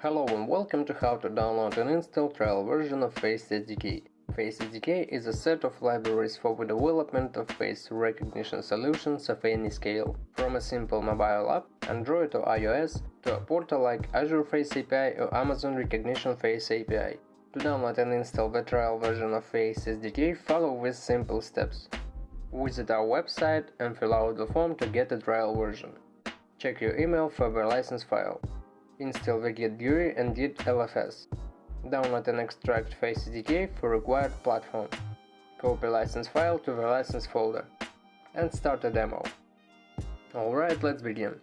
Hello and welcome to how to download and install trial version of Face SDK. Face SDK is a set of libraries for the development of face recognition solutions of any scale, from a simple mobile app, Android or iOS, to a portal like Azure Face API or Amazon Rekognition Face API. To download and install the trial version of Face SDK, follow these simple steps. Visit our website and fill out the form to get a trial version. Check your email for the license file. Install the Git GUI and Git LFS. Download and extract Face SDK for required platform. Copy license file to the license folder. And start a demo. Alright, let's begin.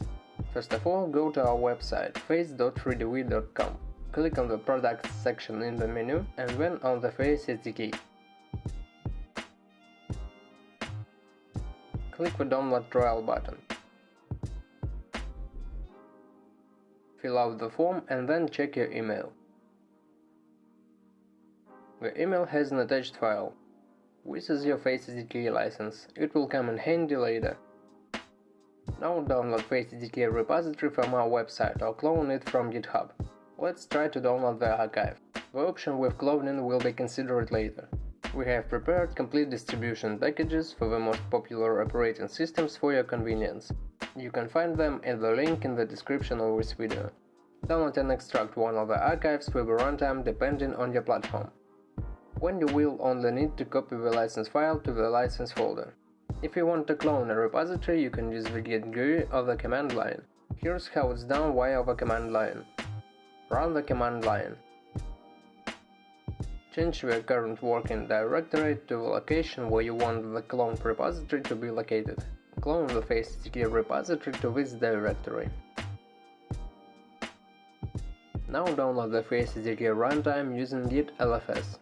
First of all, go to our website face.3dv.com. Click on the Products section in the menu and then on the Face SDK. Click the Download Trial button. Fill out the form and then check your email. The email has an attached file. This is your Face SDK license, it will come in handy later. Now download Face SDK repository from our website or clone it from GitHub. Let's try to download the archive. The option with cloning will be considered later. We have prepared complete distribution packages for the most popular operating systems for your convenience. You can find them in the link in the description of this video. Download and extract one of the archives with a runtime depending on your platform. When you will only need to copy the license file to the license folder. If you want to clone a repository, you can use the Git GUI or the command line. Here's how it's done via the command line. Run the command line. Change your current working directory to the location where you want the cloned repository to be located. Clone the Face SDK repository to this directory. Now download the Face SDK runtime using Git LFS.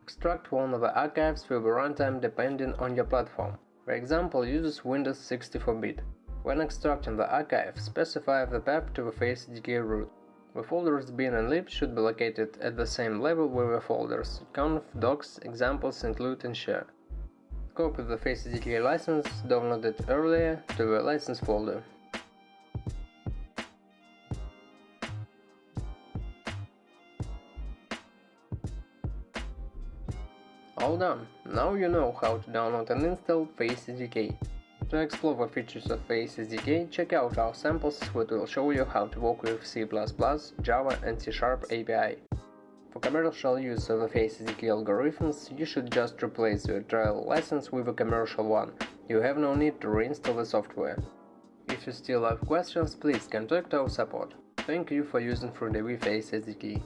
Extract one of the archives with the runtime depending on your platform. For example, uses Windows 64-bit. When extracting the archive, specify the path to the Face SDK root. The folders bin and lib should be located at the same level with the folders conf, docs, examples, include and share. Copy the Face SDK license downloaded earlier to the license folder. All done! Now you know how to download and install Face SDK. To explore the features of Face SDK, check out our samples that will show you how to work with C++, Java and C# API. For commercial use of the Face SDK algorithms, you should just replace your trial license with a commercial one. You have no need to reinstall the software. If you still have questions, please contact our support. Thank you for using 3dv Face SDK.